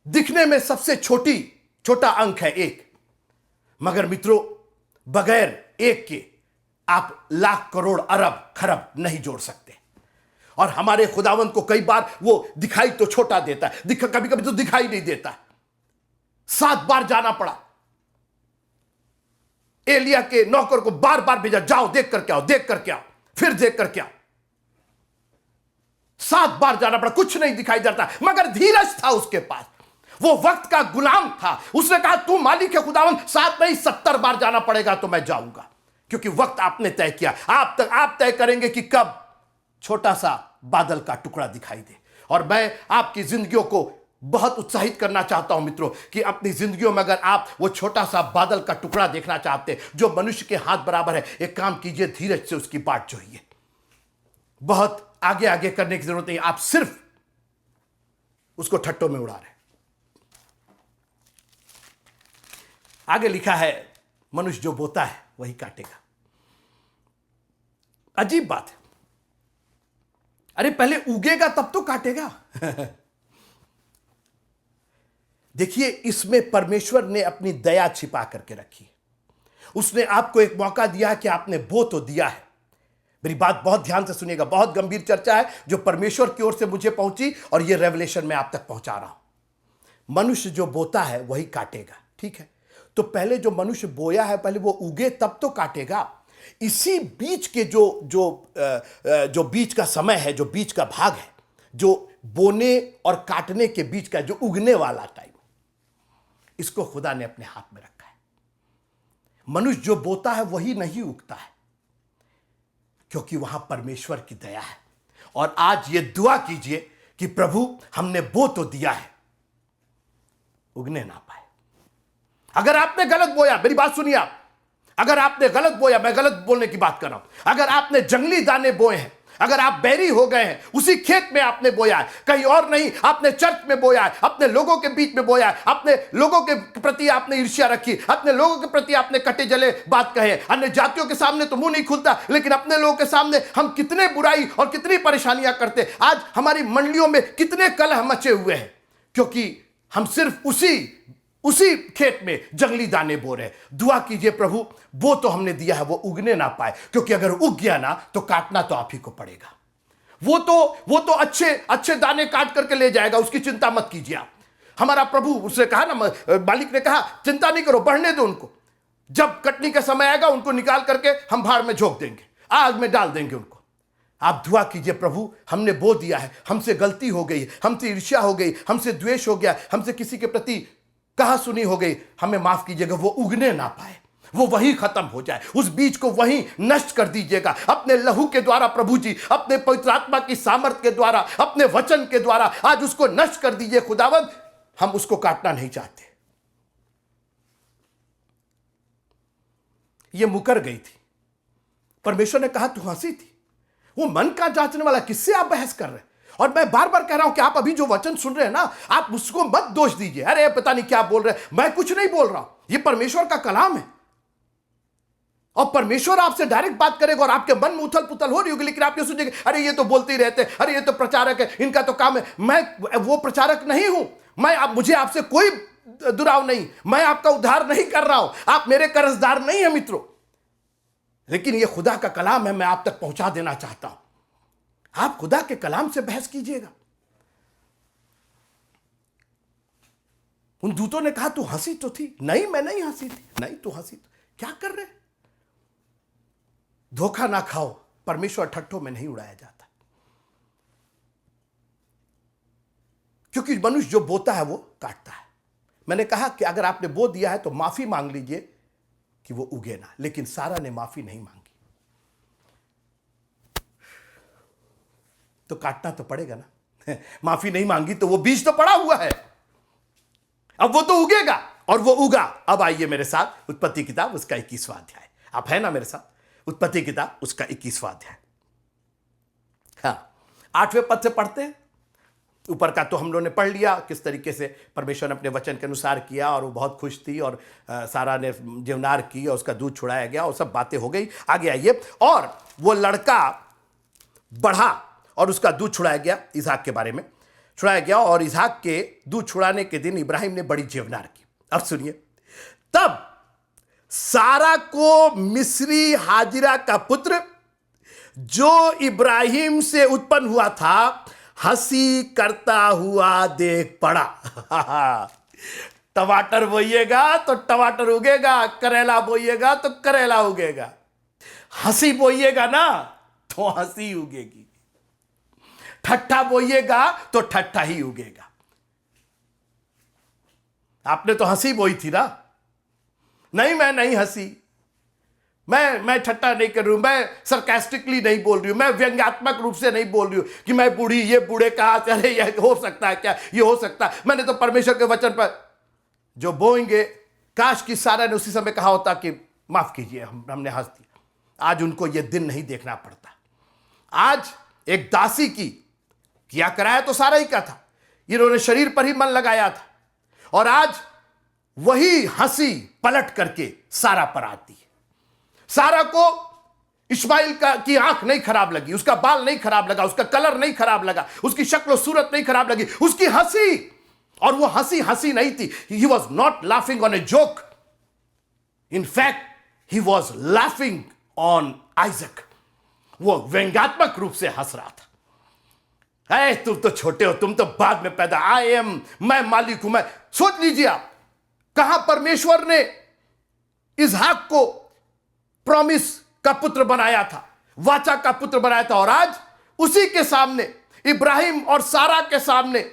दिखने में सबसे छोटा अंक है 1, मगर मित्रों, बगैर 1 के आप लाख, करोड़, अरब, खरब नहीं जोड़ सकते। और हमारे खुदावंत को कई बार वो दिखाई तो छोटा देता है, कभी कभी तो दिखाई नहीं देता। 7 बार जाना पड़ा, एलिया के नौकर को बार बार भेजा, जाओ देख करके आओ, देख करके आओ, फिर देख करके आओ। 7 बार जाना पड़ा, कुछ नहीं दिखाई देता, मगर धीरज था उसके पास। वो वक्त का गुलाम था। उसने कहा तू मालिक है खुदावन, 7 नहीं 70 बार जाना पड़ेगा तो मैं जाऊंगा, क्योंकि वक्त आपने तय किया। आप तय करेंगे कि कब छोटा सा बादल का टुकड़ा दिखाई दे। और मैं आपकी जिंदगियों को बहुत उत्साहित करना चाहता हूं मित्रों, कि अपनी जिंदगियों में अगर आप वो छोटा सा बादल का टुकड़ा देखना चाहते हैं जो मनुष्य के हाथ बराबर है, एक काम कीजिए, धीरज से उसकी बाट जोइए। बहुत आगे करने की जरूरत नहीं, आप सिर्फ उसको ठट्टों में उड़ा रहे। आगे लिखा है, मनुष्य जो बोता है वही काटेगा। अजीब बात है। अरे पहले उगेगा तब तो काटेगा। देखिए, इसमें परमेश्वर ने अपनी दया छिपा करके रखी है। उसने आपको एक मौका दिया है कि आपने बो तो दिया है। मेरी बात बहुत ध्यान से सुनिएगा, बहुत गंभीर चर्चा है जो परमेश्वर की ओर से मुझे पहुंची, और यह रेवलेशन मैं आप तक पहुंचा रहा हूं। मनुष्य जो बोता है वही काटेगा, ठीक है। तो पहले जो मनुष्य बोया है, पहले वो उगे तब तो काटेगा। इसी बीच के जो बीच का समय है, जो बीच का भाग है, जो बोने और काटने के बीच का जो उगने वाला टाइम, इसको खुदा ने अपने हाथ में रखा है। मनुष्य जो बोता है वही नहीं उगता है, क्योंकि वहां परमेश्वर की दया है। और आज ये दुआ कीजिए कि प्रभु, हमने बो तो दिया है, उगने ना पाए। अगर आपने गलत बोया, मेरी बात सुनिए आप, अगर आपने गलत बोया, मैं गलत बोलने की बात कर रहा हूं, अगर आपने जंगली दाने बोए हैं, अगर आप बैरी हो गए हैं, उसी खेत में आपने बोया है, कहीं और नहीं, आपने चर्च में बोया है, अपने लोगों के बीच में बोया है, अपने लोगों के प्रति आपने ईर्ष्या रखी, अपने लोगों के प्रति आपने कटे जले बात कहे। अन्य जातियों के सामने तो मुंह नहीं खुलता, लेकिन अपने लोगों के सामने हम कितने बुराई और कितनी परेशानियां करते। आज हमारी मंडलियों में कितने कलह मचे हुए हैं, क्योंकि हम सिर्फ उसी खेत में जंगली दाने बो रहे। दुआ कीजिए प्रभु वो तो हमने दिया है वो उगने ना पाए, क्योंकि अगर उग गया ना तो काटना तो आप ही को पड़ेगा। वो तो अच्छे अच्छे दाने काट करके ले जाएगा, उसकी चिंता मत कीजिए आप। हमारा प्रभु, उसने कहा ना, मालिक ने कहा चिंता नहीं करो, बढ़ने दो उनको, जब कटनी का समय आएगा उनको निकाल करके हम भाड़ में झोंक देंगे, आग में डाल देंगे उनको। आप दुआ कीजिए प्रभु हमने बो दिया है, हमसे गलती हो गई, हमसे ईर्ष्या हो गई, हमसे द्वेष हो गया, हमसे किसी के प्रति कहा सुनी हो गई, हमें माफ कीजिएगा, वो उगने ना पाए, वो वहीं खत्म हो जाए, उस बीज को वहीं नष्ट कर दीजिएगा अपने लहू के द्वारा। प्रभु जी अपने पवित्र आत्मा की सामर्थ के द्वारा, अपने वचन के द्वारा आज उसको नष्ट कर दीजिए खुदावंद। हम उसको काटना नहीं चाहते। ये मुकर गई थी, परमेश्वर ने कहा तू हंसी थी। वो मन का जांचने वाला, किससे आप बहस कर रहे हैं? और मैं बार बार कह रहा हूं कि आप अभी जो वचन सुन रहे हैं ना, आप उसको मत दोष दीजिए, अरे पता नहीं क्या बोल रहे हैं। मैं कुछ नहीं बोल रहा हूं, ये परमेश्वर का कलाम है और परमेश्वर आपसे डायरेक्ट बात करेगा और आपके मन में उथल पुथल हो रही होगी, लेकिन आप ये सोचेंगे अरे ये तो बोलते ही रहते हैं, अरे ये तो प्रचारक है, इनका तो काम है। मैं वो प्रचारक नहीं हूं, मुझे आपसे कोई दुराव नहीं, मैं आपका उद्धार नहीं कर रहा हूं, आप मेरे कर्जदार नहीं है मित्रों, लेकिन ये खुदा का कलाम है, मैं आप तक पहुंचा देना चाहता हूं। आप खुदा के कलाम से बहस कीजिएगा। उन दूतों ने कहा तू हंसी तो थी। नहीं, मैं नहीं हंसी थी। नहीं, तू हंसी तो क्या कर रहे? धोखा ना खाओ, परमेश्वर ठट्ठों में नहीं उड़ाया जाता, क्योंकि मनुष्य जो बोता है वो काटता है। मैंने कहा कि अगर आपने बो दिया है तो माफी मांग लीजिए कि वो उगे ना, लेकिन सारा ने माफी नहीं मांगी तो काटना तो पड़ेगा ना। माफी नहीं मांगी तो वो बीज तो पड़ा हुआ है, अब वो तो उगेगा, और वो उगा। अब आइए मेरे साथ उत्पत्ति किताब उसका 21वां अध्याय। आप है ना मेरे साथ? उत्पत्ति किताब उसका 21वां अध्याय। हाँ, 8वें पद से पढ़ते हैं। ऊपर का तो हम लोगों ने पढ़ लिया, किस तरीके से परमेश्वर ने अपने वचन के अनुसार किया और वो बहुत खुश थी, और सारा ने जीवनार की और उसका दूध छुड़ाया गया और सब बातें हो गई। आगे आइए, और वो लड़का बढ़ा और उसका दूध छुड़ाया गया, इसहाक के बारे में छुड़ाया गया, और इसहाक के दूध छुड़ाने के दिन इब्राहिम ने बड़ी जीवनार की। अब सुनिए, तब सारा को मिस्री हाजिरा का पुत्र जो इब्राहिम से उत्पन्न हुआ था हंसी करता हुआ देख पड़ा। टमाटर बोइएगा तो टमाटर उगेगा, करेला बोइएगा तो करेला उगेगा, हंसी बोइएगा ना तो हंसी उगेगी, ठट्ठा बोइएगा तो ठट्ठा ही उगेगा। आपने तो हंसी बोई थी ना? नहीं, मैं नहीं हंसी, मैं ठट्ठा नहीं कर रही हूं, मैं सरकास्टिकली नहीं बोल रही हूं, मैं व्यंग्यात्मक रूप से नहीं बोल रही हूं कि मैं बूढ़ी, ये बूढ़े कहा चले, ये हो सकता है क्या, ये हो सकता है। मैंने तो परमेश्वर के वचन पर जो बोएंगे, काश कि सारा ने उसी समय कहा होता कि माफ कीजिए, हमने हंस दिया। आज उनको ये दिन नहीं देखना पड़ता। आज एक दासी की किया कराया तो सारा ही का था, इन्होंने शरीर पर ही मन लगाया था, और आज वही हंसी पलट करके सारा पर आती है। सारा को इस्माइल की आंख नहीं खराब लगी, उसका बाल नहीं खराब लगा, उसका कलर नहीं खराब लगा, उसकी शक्ल और सूरत नहीं खराब लगी, उसकी हंसी, और वो हंसी हंसी नहीं थी। He was not laughing on a joke, in fact he was laughing on Isaac. वो व्यंग्यात्मक रूप से हंस रहा था। तुम तो छोटे हो, तुम तो बाद में पैदा, मैं मालिक हूं। मैं सोच लीजिए आप, कहां परमेश्वर ने इसहाक को प्रॉमिस का पुत्र बनाया था, वाचा का पुत्र बनाया था, और आज उसी के सामने, इब्राहिम और सारा के सामने,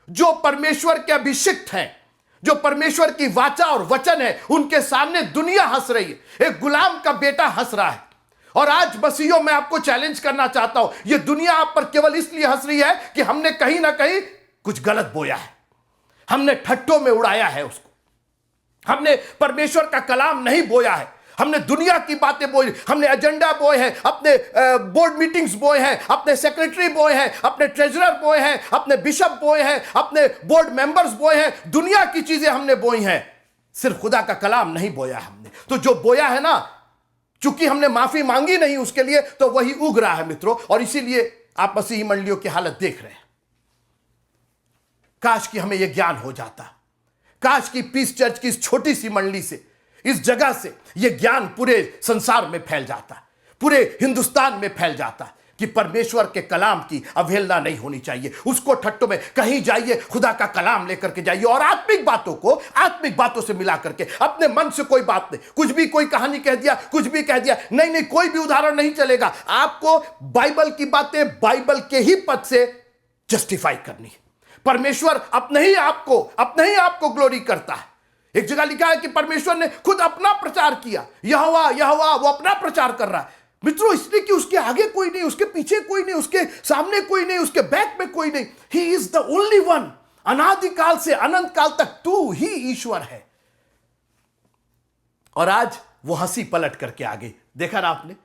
जो परमेश्वर के अभिषिक्त हैं, जो परमेश्वर की वाचा और वचन है, उनके सामने दुनिया हंस रही है। एक गुलाम का बेटा हंस रहा है। और आज मसीहियों, मैं आपको चैलेंज करना चाहता हूं, यह दुनिया आप पर केवल इसलिए हंस रही है कि हमने कहीं ना कहीं कुछ गलत बोया है, हमने ठट्ठों में उड़ाया है उसको, हमने परमेश्वर का कलाम नहीं बोया है, हमने दुनिया की बातें बोई, हमने एजेंडा बोए हैं, अपने बोर्ड मीटिंग्स बोए हैं, अपने सेक्रेटरी बोए हैं, अपने ट्रेजरर बोए हैं, अपने बिशप बोए हैं, अपने बोर्ड मेंबर्स बोए हैं, दुनिया की चीजें हमने बोई हैं, सिर्फ खुदा का कलाम नहीं बोया हमने। तो जो बोया है ना, चूंकि हमने माफी मांगी नहीं उसके लिए, तो वही उग रहा है मित्रों। और इसीलिए आप मसीही मंडलियों की हालत देख रहे हैं। काश कि हमें यह ज्ञान हो जाता, काश की पीस चर्च की इस छोटी सी मंडली से, इस जगह से यह ज्ञान पूरे संसार में फैल जाता, पूरे हिंदुस्तान में फैल जाता कि परमेश्वर के कलाम की अवहेलना नहीं होनी चाहिए। उसको ठट्टों में कहीं जाइए, खुदा का कलाम लेकर के जाइए और आत्मिक बातों को आत्मिक बातों से मिला करके, अपने मन से कोई बात नहीं, कुछ भी कोई कहानी कह दिया, कुछ भी कह दिया, नहीं नहीं, कोई भी उदाहरण नहीं चलेगा। आपको बाइबल की बातें बाइबल के ही पद से जस्टिफाई करनी है। परमेश्वर अपने ही आपको ग्लोरी करता है। एक जगह लिखा है कि परमेश्वर ने खुद अपना प्रचार किया, यहोवा यहोवा, वो अपना प्रचार कर रहा है मित्रों, इसलिए कि उसके आगे कोई नहीं, उसके पीछे कोई नहीं, उसके सामने कोई नहीं, उसके बैक में कोई नहीं। He is the only one. अनादिकाल से अनंत काल तक तू ही ईश्वर है। और आज वो हंसी पलट करके आ गई। देखा ना आपने,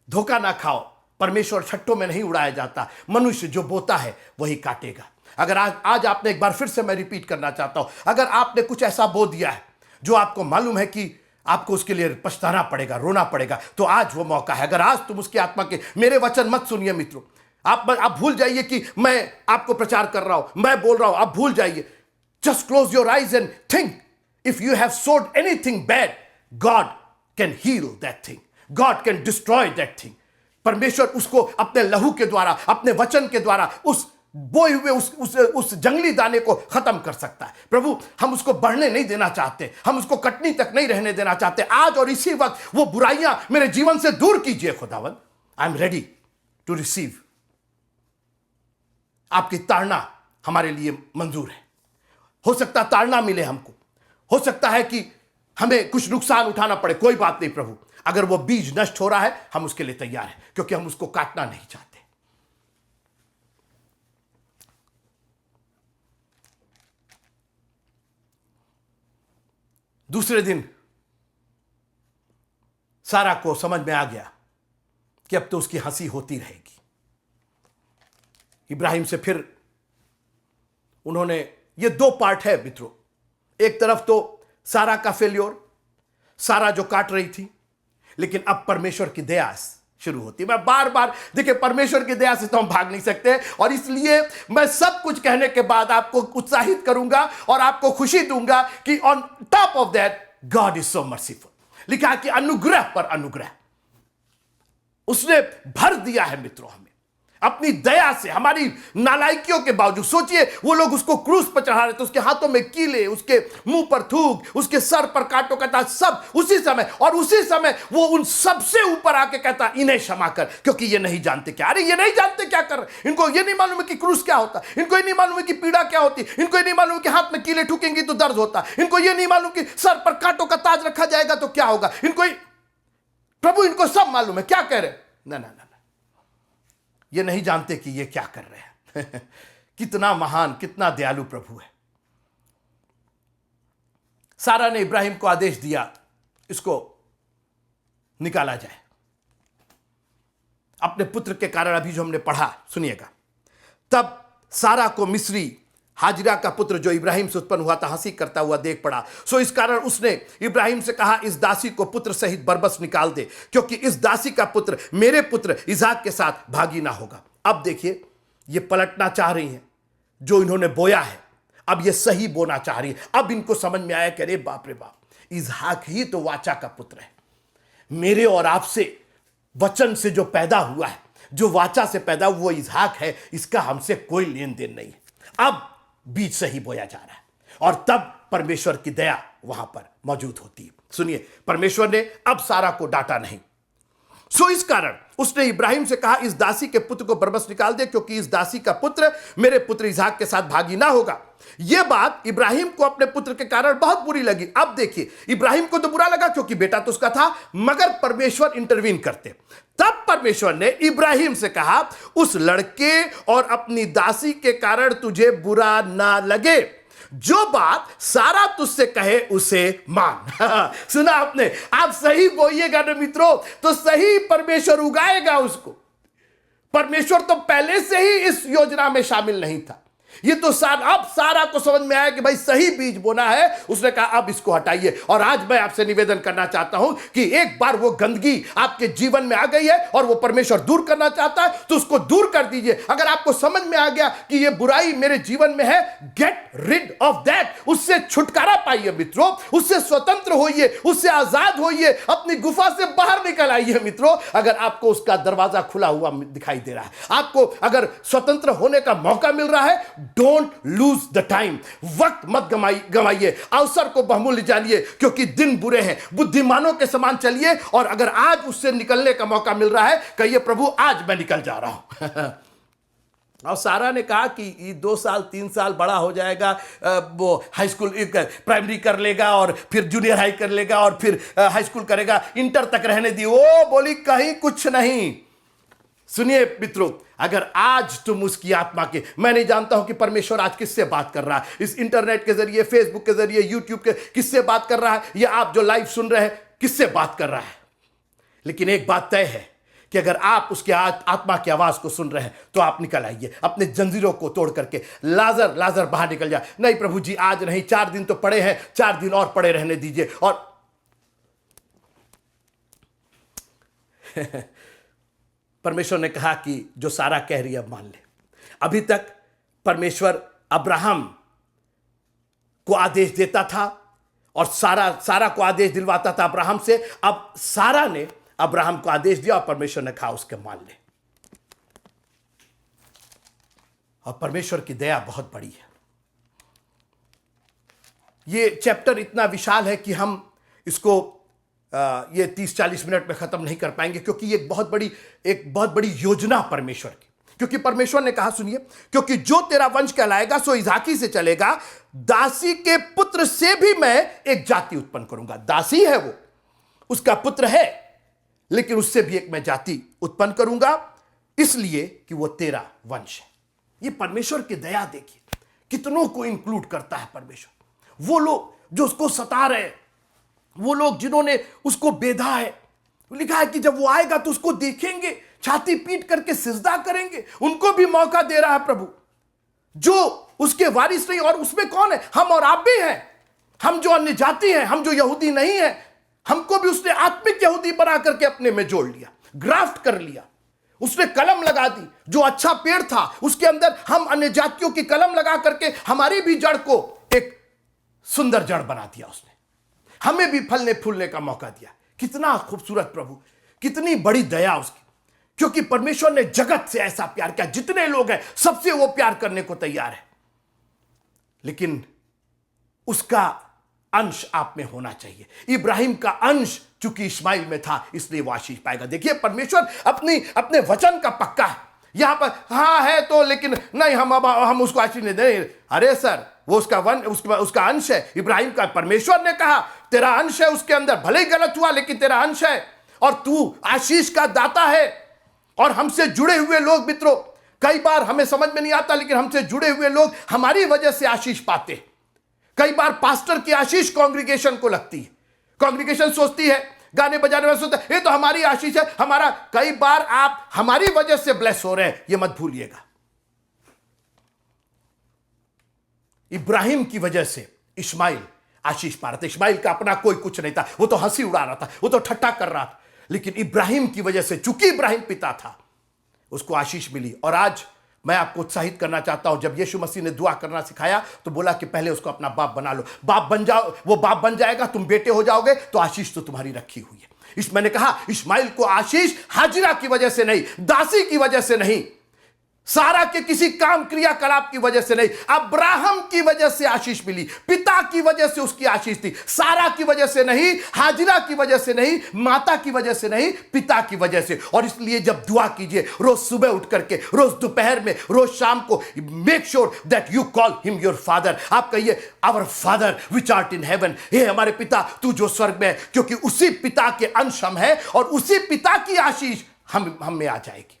धोखा ना खाओ, परमेश्वर छट्टों में नहीं उड़ाया जाता। मनुष्य जो बोता है वही काटेगा। अगर आज आपने, एक बार फिर से मैं रिपीट करना चाहता हूं, अगर आपने कुछ ऐसा बो दिया है जो आपको मालूम है कि आपको उसके लिए पछताना पड़ेगा, रोना पड़ेगा, तो आज वो मौका है। अगर आज तुम उसकी आत्मा के, मेरे वचन मत सुनिए मित्रों, आप भूल जाइए कि मैं आपको प्रचार कर रहा हूं, मैं बोल रहा हूं, आप भूल जाइए। Just close your eyes and think, if you have sowed anything bad, God can heal that thing, God can destroy that thing. परमेश्वर उसको अपने लहू के द्वारा, अपने वचन के द्वारा, उस बोए हुए उस जंगली दाने को खत्म कर सकता है। प्रभु, हम उसको बढ़ने नहीं देना चाहते, हम उसको कटनी तक नहीं रहने देना चाहते। आज और इसी वक्त वो बुराइयां मेरे जीवन से दूर कीजिए खुदावन। I am ready to receive. आपकी ताड़ना हमारे लिए मंजूर है। हो सकता ताड़ना मिले हमको, हो सकता है कि हमें कुछ नुकसान उठाना पड़े, कोई बात नहीं प्रभु। अगर वो बीज नष्ट हो रहा है, हम उसके लिए तैयार हैं, क्योंकि हम उसको काटना नहीं चाहते। दूसरे दिन सारा को समझ में आ गया कि अब तो उसकी हंसी होती रहेगी। इब्राहिम से फिर उन्होंने, ये दो पार्ट है मित्रों। एक तरफ तो सारा का फेल्योर, सारा जो काट रही थी, लेकिन अब परमेश्वर की दया शुरू होती है। मैं बार बार, देखिए, परमेश्वर की दया से तो हम भाग नहीं सकते, और इसलिए मैं सब कुछ कहने के बाद आपको उत्साहित करूंगा और आपको खुशी दूंगा कि on top of that God is so merciful. लिखा है कि अनुग्रह पर अनुग्रह उसने भर दिया है मित्रों हमें अपनी दया से, हमारी नालायकियों के बावजूद। सोचिए, वो लोग उसको क्रूस पर चढ़ा रहे थे, उसके हाथों में कीले, उसके मुंह पर थूक, उसके सर पर कांटों का ताज, सब उसी समय। और उसी समय वो उन सबसे ऊपर आके कहता, इन्हें क्षमा कर, क्योंकि ये नहीं जानते क्या। अरे ये नहीं जानते क्या कर रहे, इनको ये नहीं मालूम है कि क्रूस क्या होता, इनको ये नहीं मालूम है कि पीड़ा क्या होती, इनको ये नहीं मालूम है कि हाथ में कीले ठुकेंगी तो दर्द होता, इनको ये नहीं मालूम कि सर पर कांटों का ताज रखा जाएगा तो क्या होगा। प्रभु इनको सब मालूम है, क्या कह रहे। ना ना ना, ये नहीं जानते कि ये क्या कर रहे हैं। कितना महान, कितना दयालु प्रभु है। सारा ने इब्राहिम को आदेश दिया, इसको निकाला जाए अपने पुत्र के कारण। अभी जो हमने पढ़ा सुनिएगा। तब सारा को मिस्री हाजिरा का पुत्र जो इब्राहिम से उत्पन्न हुआ था हंसी करता हुआ देख पड़ा। सो इस कारण उसने इब्राहिम से कहा, इस दासी को पुत्र सहित बरबस निकाल दे, क्योंकि इस दासी का पुत्र मेरे पुत्र इसहाक के साथ भागी ना होगा। अब देखिए, ये पलटना चाह रही हैं जो इन्होंने बोया है, अब ये सही बोना चाह रही है। अब इनको समझ में आया कि अरे बाप रे बाप, इसहाक ही तो वाचा का पुत्र है। मेरे और आपसे वचन से जो पैदा हुआ है, जो वाचा से पैदा हुआ, वो इसहाक है, इसका हमसे कोई लेन देन नहीं है। अब बीज सही बोया जा रहा है, और तब परमेश्वर की दया वहां पर मौजूद होती है। सुनिए, परमेश्वर ने अब सारा को डांटा नहीं। सो इस कारण उसने इब्राहिम से कहा, इस दासी के पुत्र को बरबस निकाल दे, क्योंकि इस दासी का पुत्र मेरे पुत्र इसहाक के साथ भागी ना होगा। यह बात इब्राहिम को अपने पुत्र के कारण बहुत बुरी लगी। अब देखिए, इब्राहिम को तो बुरा लगा क्योंकि बेटा तो उसका था, मगर परमेश्वर इंटरवीन करते। तब परमेश्वर ने इब्राहिम से कहा, उस लड़के और अपनी दासी के कारण तुझे बुरा ना लगे, जो बात सारा तुझसे कहे उसे मान। सुना आपने, आप सही बोइएगा ना मित्रों, तो सही परमेश्वर उगाएगा उसको। परमेश्वर तो पहले से ही इस योजना में शामिल नहीं था। ये तो अब सारा को समझ में आया कि भाई सही बीज बोना है। उसने कहा अब इसको हटाइए। और आज मैं आपसे निवेदन करना चाहता हूं कि एक बार वो गंदगी आपके जीवन में आ गई है और वो परमेश्वर दूर करना चाहता है तो उसको दूर कर दीजिए। अगर आपको समझ में आ गया कि ये बुराई मेरे जीवन में है, गेट रिड ऑफ दैट, उससे छुटकारा पाइए मित्रों, उससे स्वतंत्र होइए, उससे आजाद होइए, अपनी गुफा से बाहर निकल आइए मित्रों। अगर आपको उसका दरवाजा खुला हुआ दिखाई दे रहा है, आपको अगर स्वतंत्र होने का मौका मिल रहा है, डोंट लूज द टाइम, वक्त मत गवाइए, अवसर को बहुमूल्य जानिए, क्योंकि दिन बुरे हैं। बुद्धिमानों के समान चलिए और अगर आज उससे निकलने का मौका मिल रहा है, कहिए प्रभु आज मैं निकल जा रहा हूं। और सारा ने कहा कि ये 2 साल 3 साल बड़ा हो जाएगा, वो हाई स्कूल प्राइमरी कर लेगा और फिर जूनियर हाई कर लेगा और फिर हाई स्कूल करेगा, इंटर तक रहने दी। वो बोली कहीं कुछ नहीं। सुनिए मित्रों, अगर आज तुम उसकी आत्मा के, मैं नहीं जानता हूं कि परमेश्वर आज किससे बात कर रहा है, इस इंटरनेट के जरिए, फेसबुक के जरिए, यूट्यूब के किससे बात कर रहा है, या आप जो लाइव सुन रहे हैं किससे बात कर रहा है, लेकिन एक बात तय है कि अगर आप उसके आत्मा की आवाज को सुन रहे हैं तो आप निकल आइए, अपने जंजीरों को तोड़ करके। लाजर बाहर निकल जाए। नहीं प्रभु जी आज नहीं, 4 दिन तो पड़े हैं, 4 दिन और पड़े रहने दीजिए। और परमेश्वर ने कहा कि जो सारा कह रही है अब मान ले। अभी तक परमेश्वर अब्राहम को आदेश देता था और सारा को आदेश दिलवाता था अब्राहम से। अब सारा ने अब्राहम को आदेश दिया और परमेश्वर ने कहा उसके मान ले। और परमेश्वर की दया बहुत बड़ी है। ये चैप्टर इतना विशाल है कि हम इसको ये 30-40 मिनट में खत्म नहीं कर पाएंगे, क्योंकि ये एक बहुत बड़ी योजना परमेश्वर की। क्योंकि परमेश्वर ने कहा, सुनिए, क्योंकि जो तेरा वंश कहलाएगा सो इसहाकी से चलेगा, दासी के पुत्र से भी मैं एक जाति उत्पन्न करूंगा। दासी है वो, उसका पुत्र है, लेकिन उससे भी एक मैं जाति उत्पन्न करूंगा, इसलिए कि वो तेरा वंश है। ये परमेश्वर की दया देखिए, कितनों को इंक्लूड करता है परमेश्वर। वो लोग जो उसको सता रहे, वो लोग जिन्होंने उसको बेधा है, लिखा है कि जब वो आएगा तो उसको देखेंगे, छाती पीट करके सिजदा करेंगे, उनको भी मौका दे रहा है प्रभु, जो उसके वारिस नहीं। और उसमें कौन है? हम और आप भी हैं। हम जो अन्य जाति हैं, हम जो यहूदी नहीं हैं, हमको भी उसने आत्मिक यहूदी बना करके अपने में जोड़ लिया, ग्राफ्ट कर लिया। उसने कलम लगा दी, जो अच्छा पेड़ था उसके अंदर हम अन्य जातियों की कलम लगा करके हमारी भी जड़ को एक सुंदर जड़ बना दिया। उसने हमें भी फलने फूलने का मौका दिया। कितना खूबसूरत प्रभु, कितनी बड़ी दया उसकी। क्योंकि परमेश्वर ने जगत से ऐसा प्यार किया, जितने लोग हैं सबसे वो प्यार करने को तैयार है, लेकिन उसका अंश आप में होना चाहिए। इब्राहिम का अंश चूंकि इस्माइल में था, इसलिए वो आशीष पाएगा। देखिए परमेश्वर अपने वचन का पक्का है। यहां पर हाँ है तो, लेकिन नहीं हम उसको आशीष नहीं दें। अरे सर, वो उसका अंश है इब्राहिम का। परमेश्वर ने कहा तेरा अंश है उसके अंदर, भले ही गलत हुआ लेकिन तेरा अंश है और तू आशीष का दाता है। और हमसे जुड़े हुए लोग मित्रों, कई बार हमें समझ में नहीं आता, लेकिन हमसे जुड़े हुए लोग हमारी वजह से आशीष पाते हैं। कई बार पास्टर की आशीष कांग्रीगेशन को लगती है। कांग्रीगेशन सोचती है, गाने बजाने में सोचता है ये तो हमारी आशीष है, हमारा। कई बार आप हमारी वजह से ब्लेस हो रहे हैं, ये मत भूलिएगा। इब्राहिम की वजह से इस्माइल आशीष पा रहा था। इस्माइल का अपना कोई कुछ नहीं था, वो तो हंसी उड़ा रहा था, वो तो ठट्टा कर रहा था। लेकिन इब्राहिम की वजह से, चूंकि इब्राहिम पिता था, उसको आशीष मिली। और आज मैं आपको उत्साहित करना चाहता हूं, जब यीशु मसीह ने दुआ करना सिखाया तो बोला कि पहले उसको अपना बाप बना लो। बाप बन जाओ, वो बाप बन जाएगा, तुम बेटे हो जाओगे, तो आशीष तो तुम्हारी रखी हुई है। मैंने कहा इस्माइल को आशीष हाजिरा की वजह से नहीं, दासी की वजह से नहीं, सारा के किसी काम क्रियाकलाप की वजह से नहीं, अब्राहम की वजह से आशीष मिली। पिता की वजह से उसकी आशीष थी, सारा की वजह से नहीं, हाजिरा की वजह से नहीं, माता की वजह से नहीं, पिता की वजह से। और इसलिए जब दुआ कीजिए, रोज सुबह उठ करके, रोज दोपहर में, रोज शाम को, make sure that you call him your father. आप कहिए our father which art in heaven, हे हमारे पिता तू जो स्वर्ग में है, क्योंकि उसी पिता के अंश हम हैं और उसी पिता की आशीष हम में आ जाएगी।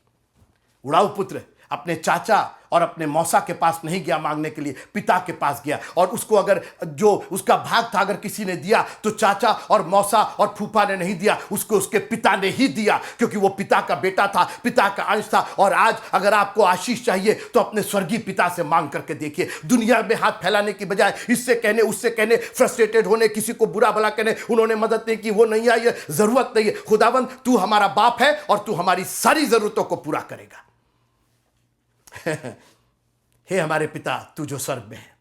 उड़ाऊ पुत्र अपने चाचा और अपने मौसा के पास नहीं गया मांगने के लिए, पिता के पास गया। और उसको अगर जो उसका भाग था अगर किसी ने दिया तो चाचा और मौसा और फूफा ने नहीं दिया, उसको उसके पिता ने ही दिया, क्योंकि वो पिता का बेटा था, पिता का अंश था। और आज अगर आपको आशीष चाहिए तो अपने स्वर्गीय पिता से मांग करके देखिए। दुनिया में हाथ फैलाने की बजाय इससे कहने उससे कहने, फ्रस्ट्रेटेड होने, किसी को बुरा भला कहने, उन्होंने मदद नहीं की, वो नहीं आई, जरूरत नहीं है। खुदावंद तू हमारा बाप है और तू हमारी सारी जरूरतों को पूरा करेगा। हे हमारे पिता तू जो स्वर्ग में है,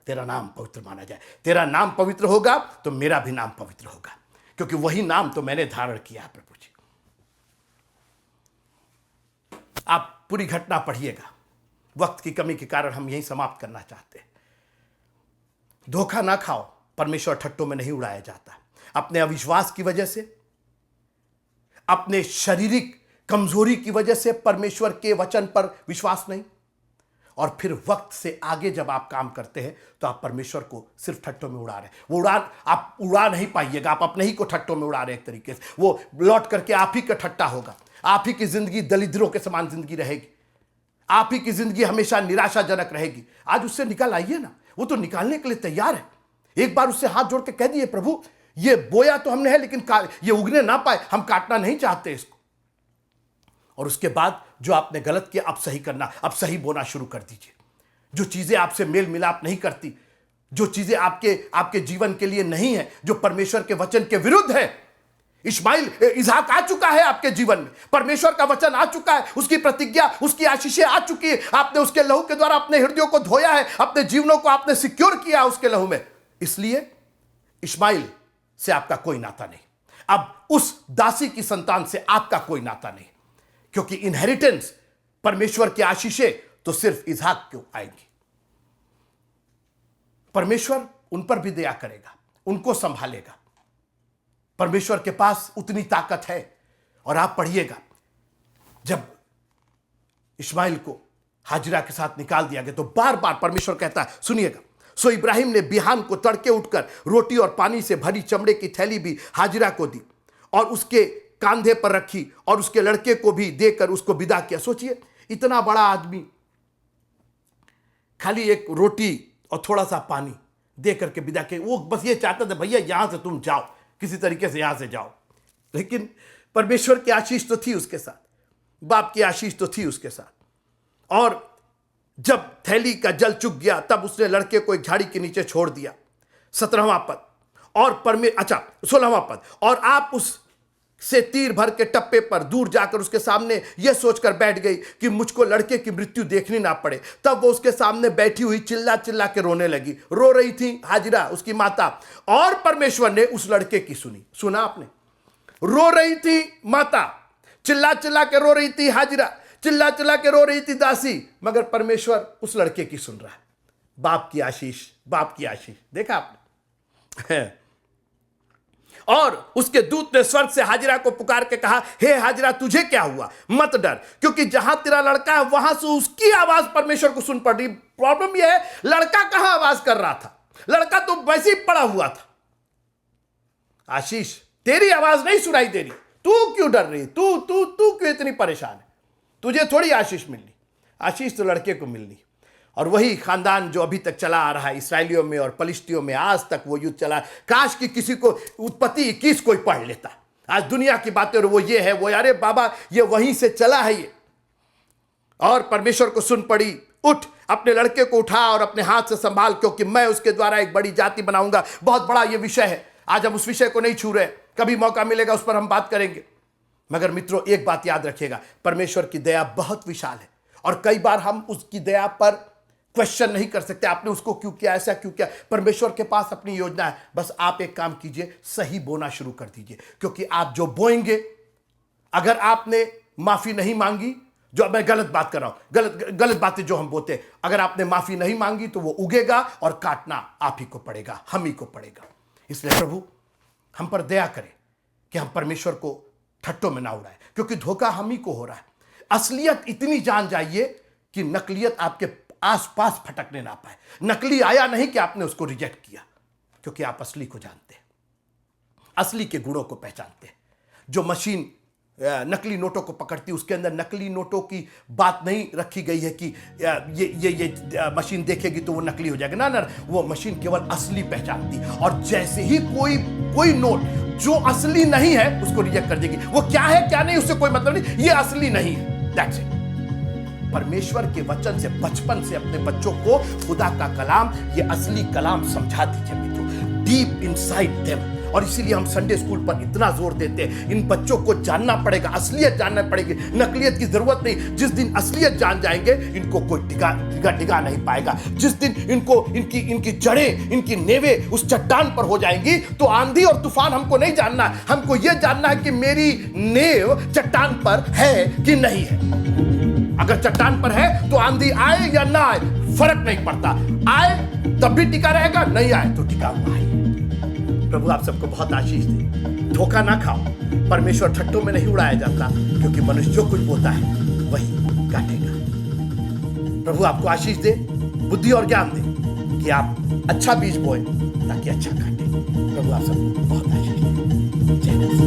तेरा नाम पवित्र माना जाए। तेरा नाम पवित्र होगा तो मेरा भी नाम पवित्र होगा, क्योंकि वही नाम तो मैंने धारण किया है प्रभु जी। आप पूरी घटना पढ़िएगा, वक्त की कमी के कारण हम यही समाप्त करना चाहते हैं। धोखा ना खाओ, परमेश्वर ठट्टों में नहीं उड़ाया जाता। अपने अविश्वास की वजह से, अपने शारीरिक कमजोरी की वजह से परमेश्वर के वचन पर विश्वास नहीं, और फिर वक्त से आगे जब आप काम करते हैं तो आप परमेश्वर को सिर्फ ठट्टों में उड़ा रहे हैं। वो उड़ान आप उड़ा नहीं पाइएगा, आप अपने ही को ठट्टों में उड़ा रहे हैं। एक तरीके से वो लौट करके आप ही का ठट्टा होगा। आप ही की जिंदगी दलिद्रों के समान जिंदगी रहेगी, आप ही की जिंदगी हमेशा निराशाजनक रहेगी। आज उससे निकल आइए ना, वो तो निकालने के लिए तैयार है। एक बार उससे हाथ जोड़ के कह दिए, प्रभु ये बोया तो हमने है लेकिन ये उगने ना पाए, हम काटना नहीं चाहते इसको। और उसके बाद जो आपने गलत किया अब सही करना, अब सही बोना शुरू कर दीजिए। जो चीजें आपसे मेल मिलाप नहीं करती, जो चीजें आपके जीवन के लिए नहीं है, जो परमेश्वर के वचन के विरुद्ध है। इस्माइल इसहाक आ चुका है आपके जीवन में, परमेश्वर का वचन आ चुका है, उसकी प्रतिज्ञा, उसकी आशीषें आ चुकी है। आपने उसके लहू के द्वारा अपने हृदयों को धोया है, अपने जीवनों को आपने सिक्योर किया उसके लहू में। इसलिए इस्माइल से आपका कोई नाता नहीं, अब उस दासी की संतान से आपका कोई नाता नहीं, क्योंकि इनहेरिटेंस परमेश्वर की आशीषें तो सिर्फ इसहाक को आएंगी। परमेश्वर उन पर भी दया करेगा, उनको संभालेगा। परमेश्वर के पास उतनी ताकत है। और आप पढ़िएगा, जब इस्माइल को हाजिरा के साथ निकाल दिया गया तो बार बार परमेश्वर कहता है, सुनिएगा, सो इब्राहिम ने बिहान को तड़के उठकर रोटी और पानी से भरी चमड़े की थैली भी हाजिरा को दी और उसके कांधे पर रखी और उसके लड़के को भी देकर उसको विदा किया। सोचिए, इतना बड़ा आदमी खाली एक रोटी और थोड़ा सा पानी दे करके विदा किया। वो बस ये चाहता था, भैया यहां से तुम जाओ, किसी तरीके से यहां से जाओ। लेकिन परमेश्वर की आशीष तो थी उसके साथ, बाप की आशीष तो थी उसके साथ। और जब थैली का जल चुक गया तब उसने लड़के को एक झाड़ी के नीचे छोड़ दिया। 17वां पद और 16वां पद, और आप उस से तीर भर के टप्पे पर दूर जाकर उसके सामने यह सोचकर बैठ गई कि मुझको लड़के की मृत्यु देखनी ना पड़े। तब वो उसके सामने बैठी हुई चिल्ला चिल्ला के रोने लगी। रो रही थी हाजिरा उसकी माता, और परमेश्वर ने उस लड़के की सुनी। सुना आपने? रो रही थी माता, चिल्ला चिल्ला के रो रही थी हाजिरा, चिल्ला चिल्ला के रो रही थी दासी, मगर परमेश्वर उस लड़के की सुन रहा है। बाप की आशीष, बाप की आशीष, देखा आपने? और उसके दूत ने स्वर्ग से हाजिरा को पुकार के कहा, हे हाजिरा तुझे क्या हुआ, मत डर, क्योंकि जहां तेरा लड़का है वहां से उसकी आवाज परमेश्वर को सुन पड़ रही। प्रॉब्लम यह है, लड़का कहां आवाज कर रहा था? लड़का तो वैसे ही पड़ा हुआ था। आशीष तेरी आवाज नहीं सुनाई दे रही, तू क्यों डर रही? तू तू तू क्यों इतनी परेशान है? तुझे थोड़ी आशीष मिलनी, आशीष तो लड़के को मिलनी। और वही खानदान जो अभी तक चला आ रहा है, इसराइलियों में और पलिश्तियों में आज तक वो युद्ध चला। काश कि किसी को उत्पत्ति 21 कोई पढ़ लेता। आज दुनिया की बातें, और वो ये है वो, अरे बाबा ये वहीं से चला है ये। और परमेश्वर को सुन पड़ी, उठ अपने लड़के को उठा और अपने हाथ से संभाल, क्योंकि मैं उसके द्वारा एक बड़ी जाति बनाऊंगा। बहुत बड़ा ये विषय है, आज हम उस विषय को नहीं छू रहे, कभी मौका मिलेगा उस पर हम बात करेंगे। मगर मित्रों एक बात याद रखिएगा, परमेश्वर की दया बहुत विशाल है और कई बार हम उसकी दया पर क्वेश्चन नहीं कर सकते, आपने उसको क्यों किया, ऐसा क्यों किया। परमेश्वर के पास अपनी योजना है, बस आप एक काम कीजिए, सही बोना शुरू कर दीजिए। क्योंकि आप जो बोएंगे, अगर आपने माफी नहीं मांगी, जो मैं गलत बात कर रहा हूं, गलत बातें जो हम बोलते हैं, अगर आपने माफी नहीं मांगी तो वो उगेगा और काटना आप ही को पड़ेगा, हम ही को पड़ेगा। इसलिए प्रभु हम पर दया करे कि हम परमेश्वर को ठट्टों में ना उड़ाए, क्योंकि धोखा हम ही को हो रहा है। असलियत इतनी जान जाइए कि नकलियत आपके आसपास फटकने ना पाए। नकली आया नहीं कि आपने उसको रिजेक्ट किया, क्योंकि आप असली को जानते हैं, असली के गुणों को पहचानते हैं। जो मशीन नकली नोटों को पकड़ती, उसके अंदर नकली नोटों की बात नहीं रखी गई है कि ये मशीन देखेगी तो वो नकली हो जाएगा। ना, वो मशीन केवल असली पहचानती, और जैसे ही कोई नोट जो असली नहीं है उसको रिजेक्ट कर देगी। वो क्या है क्या नहीं उससे कोई मतलब नहीं, ये असली नहीं है, दैट्स इट। परमेश्वर के वचन से बचपन से अपने बच्चों को खुदा का कलाम, ये असली कलाम समझा दीजिए मित्रों, डीप इनसाइड देम। और इसीलिए हम संडे स्कूल पर इतना जोर देते हैं, इन बच्चों को जानना पड़ेगा, असलियत जानना पड़ेगी, नकलियत की जरूरत नहीं। जिस दिन असलियत जान जाएंगे, इनको कोई डिगा नहीं पाएगा। जिस दिन इनकी जड़ें, इनकी नेवें उस चट्टान पर हो जाएंगी, तो आंधी और तूफान हमको नहीं जानना, हमको यह जानना है कि मेरी नेव चट्टान पर है कि नहीं है। अगर चट्टान पर है तो आंधी आए या ना आए फर्क नहीं पड़ता, आए तब भी टिका रहेगा, नहीं आए तो टिका हुआ है। प्रभु आप सबको बहुत आशीष दे। धोखा ना खाओ, परमेश्वर ठट्टों में नहीं उड़ाया जाता, क्योंकि मनुष्य जो कुछ बोता है वही काटेगा। प्रभु आपको आशीष दे, बुद्धि और ज्ञान दे कि आप अच्छा बीज बोए ताकि अच्छा काटे। प्रभु आप सबको बहुत आशीष दे। जय मसीह।